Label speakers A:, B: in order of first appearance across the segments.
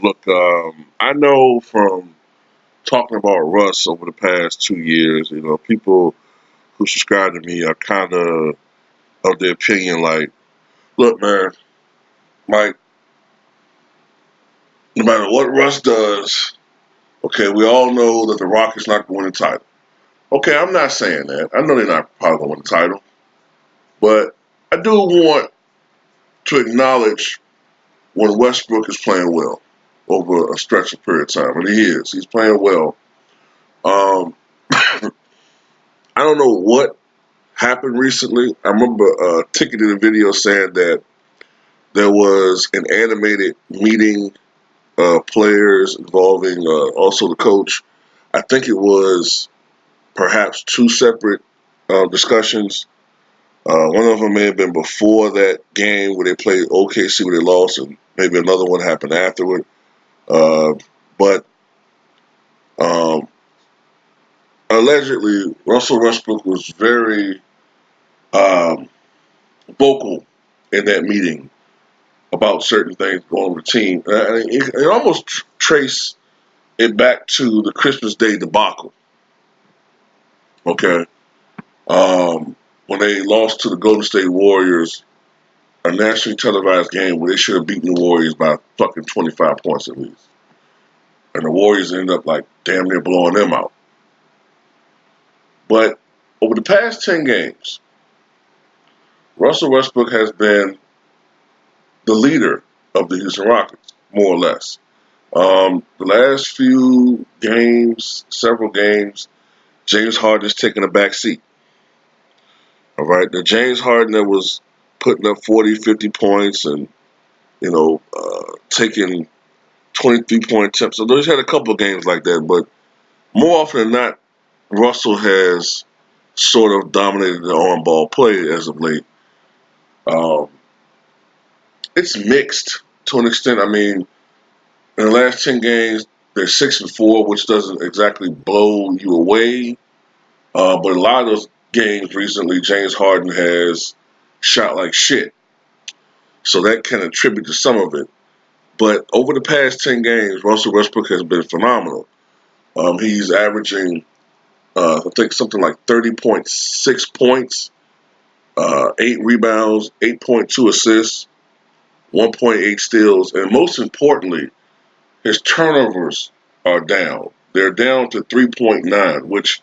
A: Look, I know from talking about Russ over the past 2 years, people who subscribe to me are kind of the opinion like, look, man, Mike, no matter what Russ does, okay, we all know that the Rockets not going to win the title. Okay, I'm not saying that. I know they're not probably going to win the title, but I do want to acknowledge when Westbrook is playing well over a stretch of period of time, and he is. He's playing well. Um, I don't know what happened recently. I remember Ticket in a video saying that there was an animated meeting, players involving also the coach. I think it was perhaps two separate discussions. One of them may have been before that game where they played OKC where they lost, and maybe another one happened afterward. Uh, but um, allegedly, Russell Westbrook was very um, vocal in that meeting about certain things going with the team. It almost trace it back to the Christmas Day debacle. Okay, when they lost to the Golden State Warriors, a nationally televised game where they should have beaten the Warriors by fucking 25 points at least, and the Warriors ended up like damn near blowing them out. But over the past 10 games, Russell Westbrook has been the leader of the Houston Rockets, more or less. The last few games, several games, James Harden is taking a back seat. All right. The James Harden that was putting up 40, 50 points and, taking 23-point attempts. So he's had a couple of games like that, but more often than not, Russell has sort of dominated the on ball play as of late. Um, it's mixed to an extent. I mean, in the last 10 games, they're 6-4, which doesn't exactly blow you away. But a lot of those games recently, James Harden has shot like shit. So that can attribute to some of it. But over the past 10 games, Russell Westbrook has been phenomenal. He's averaging, I think, something like 30.6 points, 8 rebounds, 8.2 assists, 1.8 steals, and most importantly, his turnovers are down. They're down to 3.9, which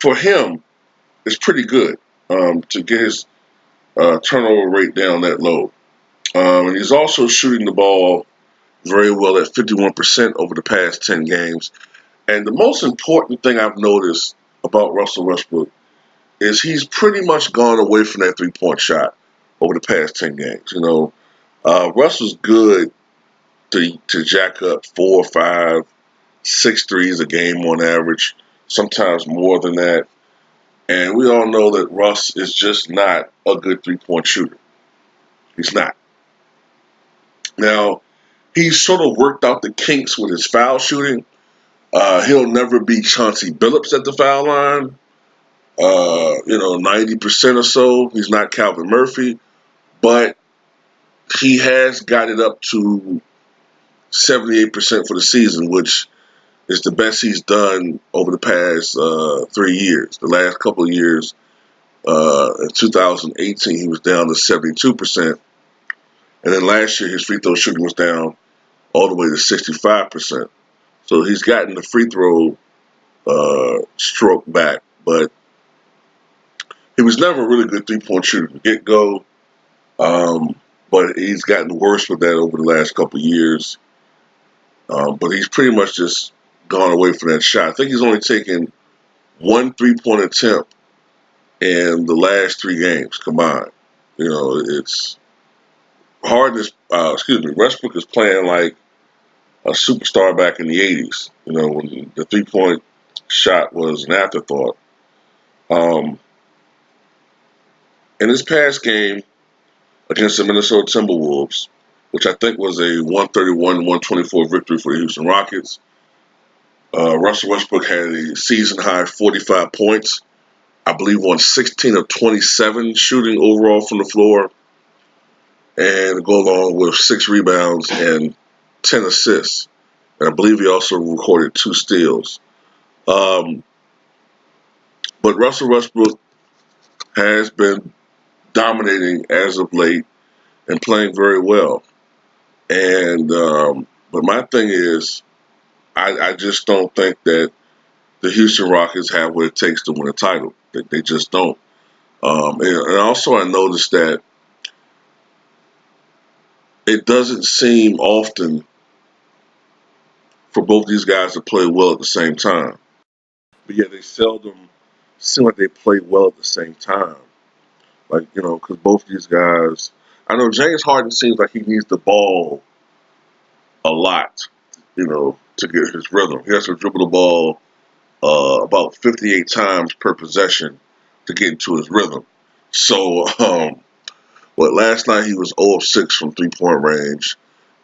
A: for him is pretty good to get his turnover rate down that low. And he's also shooting the ball very well at 51% over the past 10 games. And the most important thing I've noticed about Russell Westbrook is he's pretty much gone away from that 3-point shot over the past 10 games. Russell's good to jack up 4, 5, 6 threes a game on average, sometimes more than that. And we all know that Russ is just not a good 3-point shooter. He's not. Now, he's sort of worked out the kinks with his foul shooting. He'll never be Chauncey Billups at the foul line. 90% or so. He's not Calvin Murphy, but he has got it up to 78% for the season, which is the best he's done over the past 3 years. The last couple of years, in 2018, he was down to 72%. And then last year, his free throw shooting was down all the way to 65%. So he's gotten the free throw stroke back, but he was never a really good 3-point shooter to get go. But he's gotten worse with that over the last couple of years. But he's pretty much just gone away from that shot. I think he's only taken one 3-point attempt in the last 3 games combined. It's Harden is, Westbrook is playing like a superstar back in the 80s, when the 3-point shot was an afterthought. Um, in this past game against the Minnesota Timberwolves, which I think was a 131-124 victory for the Houston Rockets, Russell Westbrook had a season-high 45 points, I believe on 16 of 27 shooting overall from the floor, and go along with 6 rebounds and 10 assists. And I believe he also recorded 2 steals. Um, but Russell Westbrook has been dominating as of late and playing very well. And but my thing is, I just don't think that the Houston Rockets have what it takes to win a title. They just don't. And also, I noticed that it doesn't seem often for both these guys to play well at the same time. But yet they seldom seem like they play well at the same time. Like, because both these guys, I know James Harden seems like he needs the ball a lot, to get his rhythm. He has to dribble the ball about 58 times per possession to get into his rhythm. So, last night he was 0 of 6 from 3-point range.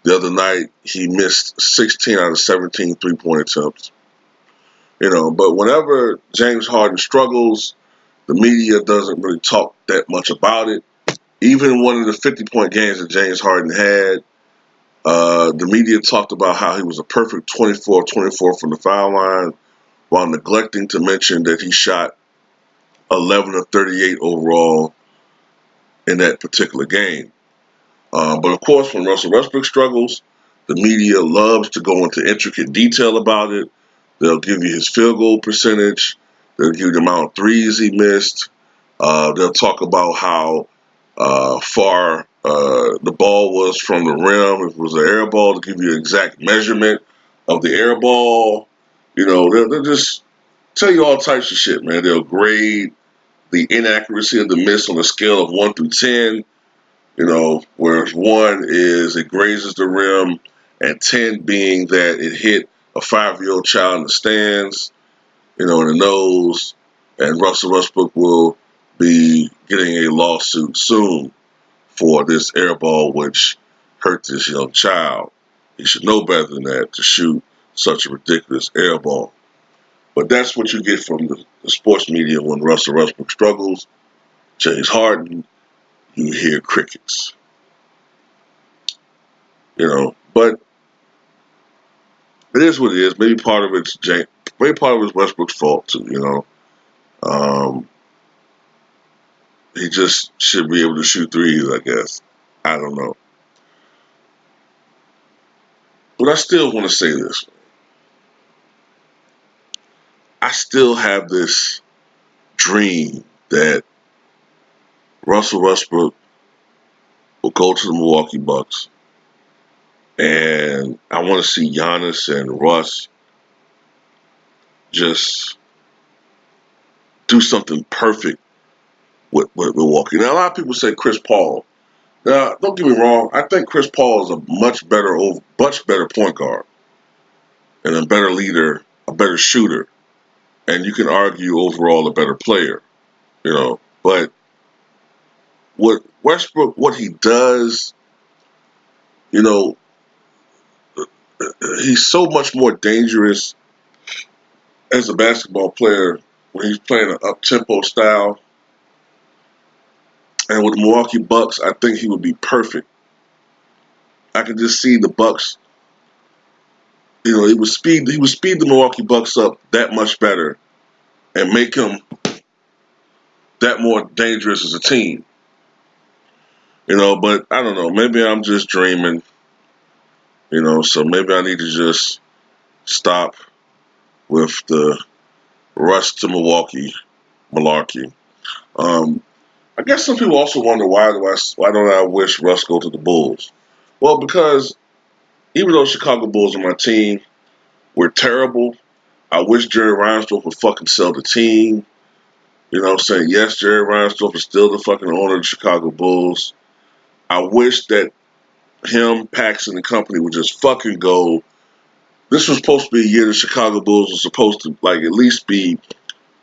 A: The other night he missed 16 out of 17 3-point attempts. But whenever James Harden struggles, the media doesn't really talk that much about it. Even one of the 50-point games that James Harden had, the media talked about how he was a perfect 24-24 from the foul line, while neglecting to mention that he shot 11 of 38 overall in that particular game. But of course, when Russell Westbrook struggles, the media loves to go into intricate detail about it. They'll give you his field goal percentage. They'll give you the amount of threes he missed. They'll talk about how far the ball was from the rim. If it was an air ball, to give you an exact measurement of the air ball. They'll just tell you all types of shit, man. They'll grade the inaccuracy of the miss on a scale of 1 through 10. Whereas 1 is it grazes the rim, and 10 being that it hit a 5-year-old child in the stands, in the nose, and Russell Westbrook will be getting a lawsuit soon for this air ball which hurt this young child. He should know better than that to shoot such a ridiculous air ball. But that's what you get from the sports media when Russell Westbrook struggles. James Harden, you hear crickets. But it is what it is. Maybe part of it's Westbrook's fault too. Um, he just should be able to shoot threes, I guess. I don't know. But I still want to say this. I still have this dream that Russell Westbrook will go to the Milwaukee Bucks, and I want to see Giannis and Russ just do something perfect with Milwaukee. Now, a lot of people say Chris Paul. Now, don't get me wrong. I think Chris Paul is a much better point guard and a better leader, a better shooter, and you can argue overall a better player. But what he does, you know, he's so much more dangerous as a basketball player when he's playing an up-tempo style. And with the Milwaukee Bucks, I think he would be perfect. I can just see the Bucks. He would speed the Milwaukee Bucks up that much better and make them that more dangerous as a team. But I don't know. Maybe I'm just dreaming. So maybe I need to just stop with the rush to Milwaukee malarkey. I guess some people also wonder why don't I wish Russ go to the Bulls? Well, because even though Chicago Bulls are my team, we're terrible. I wish Jerry Reinsdorf would fucking sell the team. I'm saying? Yes, Jerry Reinsdorf is still the fucking owner of the Chicago Bulls. I wish that him, Paxson, and company would just fucking go. This was supposed to be a year the Chicago Bulls were supposed to at least be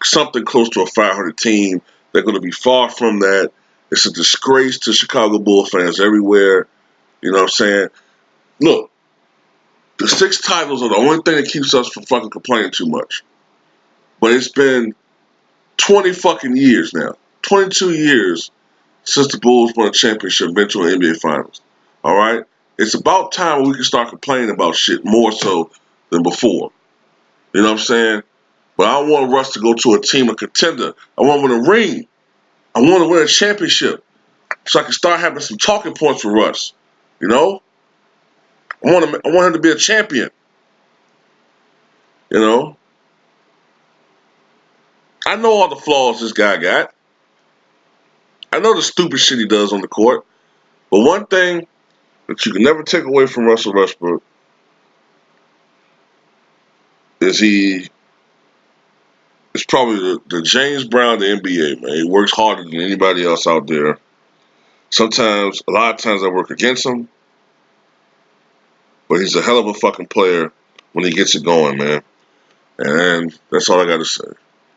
A: something close to a 500 team. They're going to be far from that. It's a disgrace to Chicago Bull fans everywhere. You know what I'm saying? Look, the 6 titles are the only thing that keeps us from fucking complaining too much. But it's been 20 fucking years now. 22 years since the Bulls won a championship and been to an NBA Finals. All right? It's about time we can start complaining about shit more so than before. You know what I'm saying? But I don't want Russ to go to a team, a contender. I want him to win a ring. I want to win a championship so I can start having some talking points for Russ. You know? I want him to be a champion. You know? I know all the flaws this guy got. I know the stupid shit he does on the court. But one thing that you can never take away from Russell Westbrook is he is probably the James Brown of the NBA, man. He works harder than anybody else out there. Sometimes, a lot of times I work against him, but he's a hell of a fucking player when he gets it going, man. And that's all I got to say.